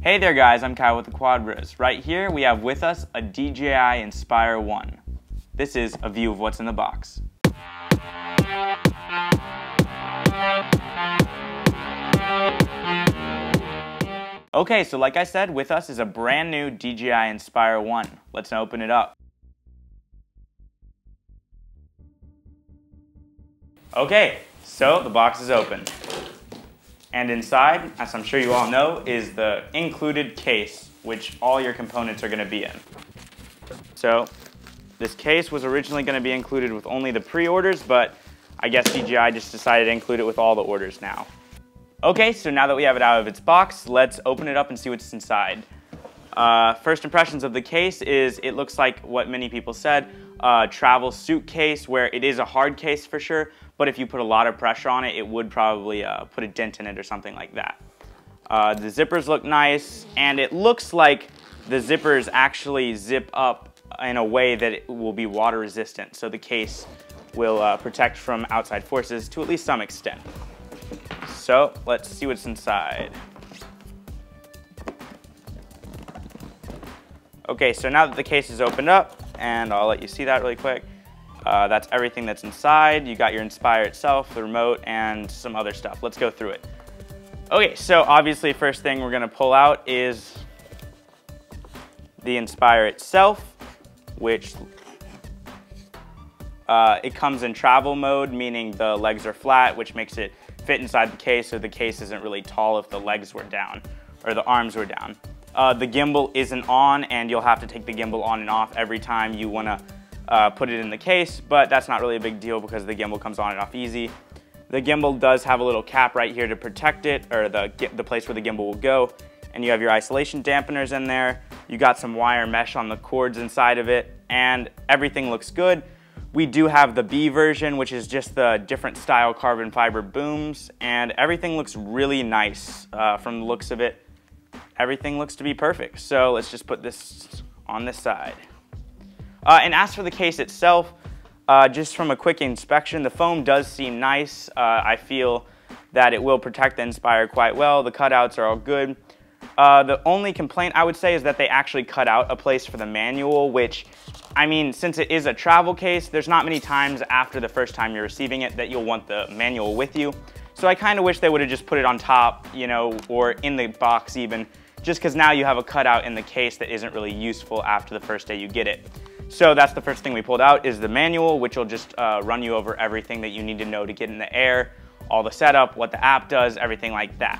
Hey there guys, I'm Kyle with the Quad Bros. Right here we have with us a DJI Inspire 1. This is a view of what's in the box. Okay, so like I said, with us is a brand new DJI Inspire 1. Let's open it up. Okay, so the box is open. And inside, as I'm sure you all know, is the included case, which all your components are going to be in. So this case was originally going to be included with only the pre-orders, but I guess DJI just decided to include it with all the orders now. Okay, so now that we have it out of its box, let's open it up and see what's inside. First impressions of the case is it looks like what many people said, a travel suitcase where it is a hard case for sure, but if you put a lot of pressure on it, it would probably put a dent in it or something like that. The zippers look nice, and it looks like the zippers actually zip up in a way that it will be water resistant, so the case will protect from outside forces to at least some extent. So let's see what's inside. Okay, so now that the case is opened up, and I'll let you see that really quick, that's everything that's inside. You got your Inspire itself, the remote, and some other stuff. Let's go through it. Okay, so obviously first thing we're gonna pull out is the Inspire itself, which it comes in travel mode, meaning the legs are flat, which makes it fit inside the case, so the case isn't really tall if the legs were down, or the arms were down. The gimbal isn't on, and you'll have to take the gimbal on and off every time you wanna put it in the case, but that's not really a big deal because the gimbal comes on and off easy. The gimbal does have a little cap right here to protect it, or the place where the gimbal will go, and you have your isolation dampeners in there. You got some wire mesh on the cords inside of it, and everything looks good. We do have the B version, which is just the different style carbon fiber booms, and everything looks really nice from the looks of it. Everything looks to be perfect, so let's just put this on this side. And as for the case itself, just from a quick inspection, the foam does seem nice. I feel that it will protect the Inspire quite well. The cutouts are all good. The only complaint I would say is that they actually cut out a place for the manual, which, I mean, since it is a travel case, there's not many times after the first time you're receiving it that you'll want the manual with you. So I kind of wish they would have just put it on top, you know, or in the box even, just because now you have a cutout in the case that isn't really useful after the first day you get it. So that's the first thing we pulled out is the manual, which will just run you over everything that you need to know to get in the air, all the setup, what the app does, everything like that.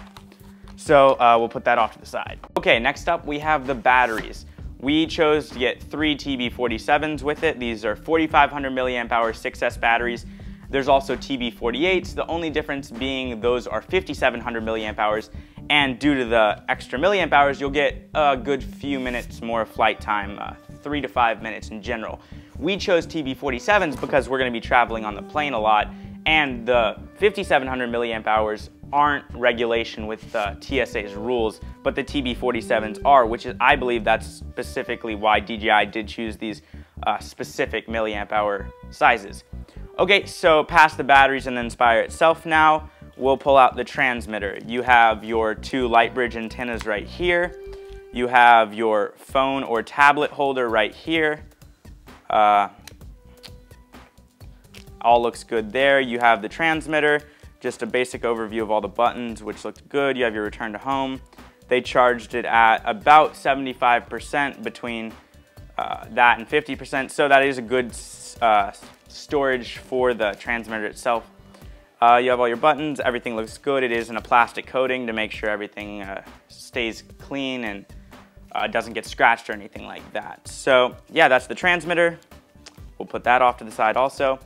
So we'll put that off to the side. Okay, next up we have the batteries. We chose to get 3 TB47s with it. These are 4,500 milliamp hour 6S batteries. There's also TB48s, the only difference being those are 5,700 milliamp hours, and due to the extra milliamp hours, you'll get a good few minutes more flight time, 3 to 5 minutes in general. We chose TB47s because we're gonna be traveling on the plane a lot, and the 5,700 milliamp hours aren't regulation with the TSA's rules, but the TB47s are, which is, I believe that's specifically why DJI did choose these specific milliamp hour sizes. Okay, so past the batteries and the Inspire itself now, we'll pull out the transmitter. You have your 2 light bridge antennas right here. You have your phone or tablet holder right here. All looks good there. You have the transmitter, just a basic overview of all the buttons, which looked good. You have your return to home. They charged it at about 75% between that and 50%, so that is a good storage for the transmitter itself. You have all your buttons, everything looks good. It is in a plastic coating to make sure everything stays clean and doesn't get scratched or anything like that. So yeah, that's the transmitter. We'll put that off to the side also.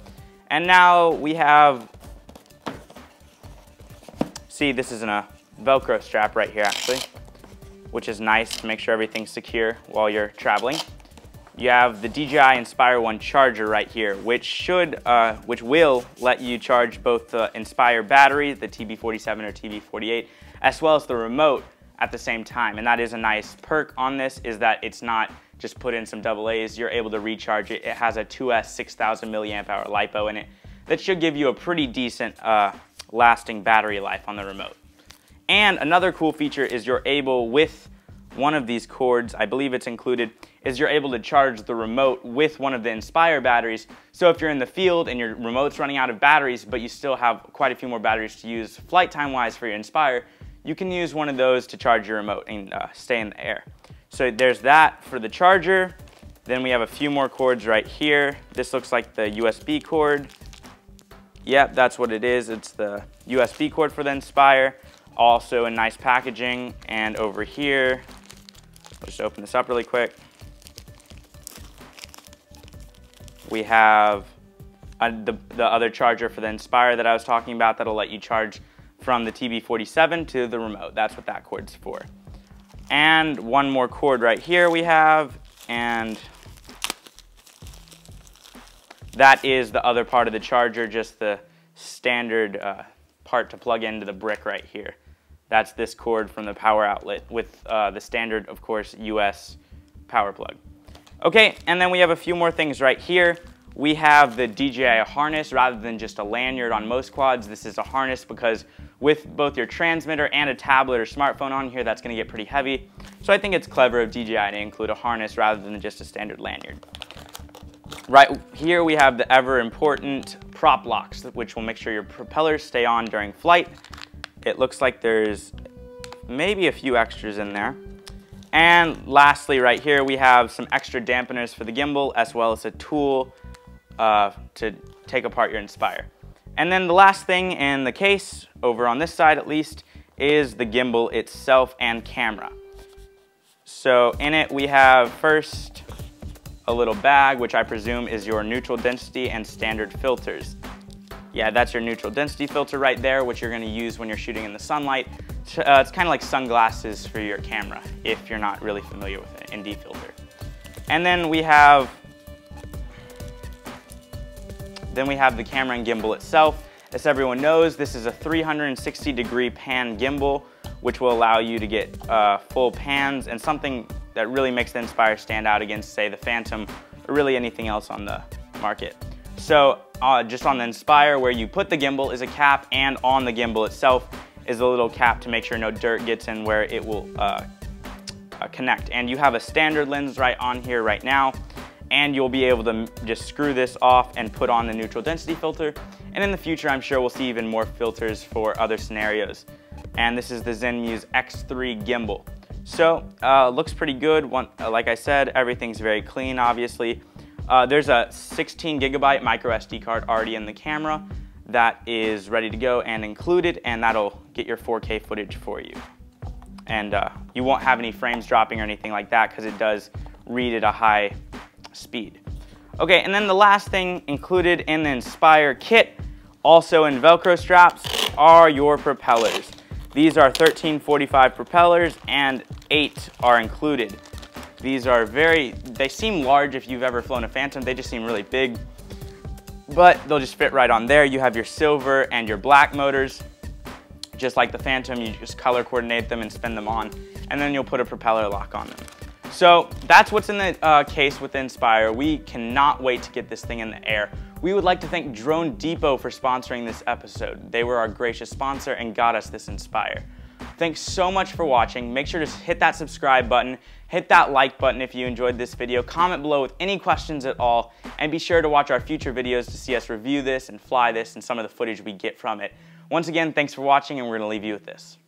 And now we have, see, this is in a Velcro strap right here actually, which is nice to make sure everything's secure while you're traveling. You have the DJI Inspire 1 charger right here, which will let you charge both the Inspire battery, the TB47 or TB48, as well as the remote at the same time. And that is a nice perk on this, is that it's not just put in some AA's, you're able to recharge it. It has a 2S 6,000 milliamp hour LiPo in it that should give you a pretty decent lasting battery life on the remote. And another cool feature is you're able, with one of these cords, I believe it's included, is you're able to charge the remote with one of the Inspire batteries. So if you're in the field and your remote's running out of batteries, but you still have quite a few more batteries to use flight time wise for your Inspire, you can use one of those to charge your remote and stay in the air. So there's that for the charger. Then we have a few more cords right here. This looks like the USB cord. Yep, that's what it is. It's the USB cord for the Inspire. Also in nice packaging. And over here, I'll just open this up really quick. We have the other charger for the Inspire that I was talking about that'll let you charge from the TB47 to the remote. That's what that cord's for. And one more cord right here we have, and that is the other part of the charger, just the standard part to plug into the brick right here. That's this cord from the power outlet with the standard, of course, US power plug. Okay, and then we have a few more things right here. We have the DJI harness rather than just a lanyard on most quads. This is a harness because with both your transmitter and a tablet or smartphone on here, that's going to get pretty heavy. So I think it's clever of DJI to include a harness rather than just a standard lanyard. Right here we have the ever important prop locks, which will make sure your propellers stay on during flight. It looks like there's maybe a few extras in there. And lastly, right here, we have some extra dampeners for the gimbal, as well as a tool to take apart your Inspire. And then the last thing in the case, over on this side at least, is the gimbal itself and camera. So in it, we have first a little bag, which I presume is your neutral density and standard filters. Yeah, that's your neutral density filter right there, which you're going to use when you're shooting in the sunlight. It's kind of like sunglasses for your camera, if you're not really familiar with an ND filter. And then we have the camera and gimbal itself. As everyone knows, this is a 360-degree pan gimbal, which will allow you to get full pans and something that really makes the Inspire stand out against, say, the Phantom or really anything else on the market. So just on the Inspire, where you put the gimbal is a cap, and on the gimbal itself is a little cap to make sure no dirt gets in where it will connect. And you have a standard lens right on here right now, and you'll be able to just screw this off and put on the neutral density filter. And in the future, I'm sure we'll see even more filters for other scenarios. And this is the Zenmuse X3 gimbal. So looks pretty good. Like I said, everything's very clean, obviously. There's a 16 gigabyte micro SD card already in the camera that is ready to go and included, and that'll get your 4K footage for you. And you won't have any frames dropping or anything like that because it does read at a high speed. Okay, and then the last thing included in the Inspire kit, also in Velcro straps, are your propellers. These are 1345 propellers and 8 are included. These are they seem large if you've ever flown a Phantom, they just seem really big, but they'll just fit right on there. You have your silver and your black motors. Just like the Phantom, you just color coordinate them and spin them on, and then you'll put a propeller lock on them. So that's what's in the case with the Inspire. We cannot wait to get this thing in the air. We would like to thank Drone Depot for sponsoring this episode. They were our gracious sponsor and got us this Inspire. Thanks so much for watching. Make sure to hit that subscribe button, hit that like button if you enjoyed this video, comment below with any questions at all, and be sure to watch our future videos to see us review this and fly this and some of the footage we get from it. Once again, thanks for watching, and we're going to leave you with this.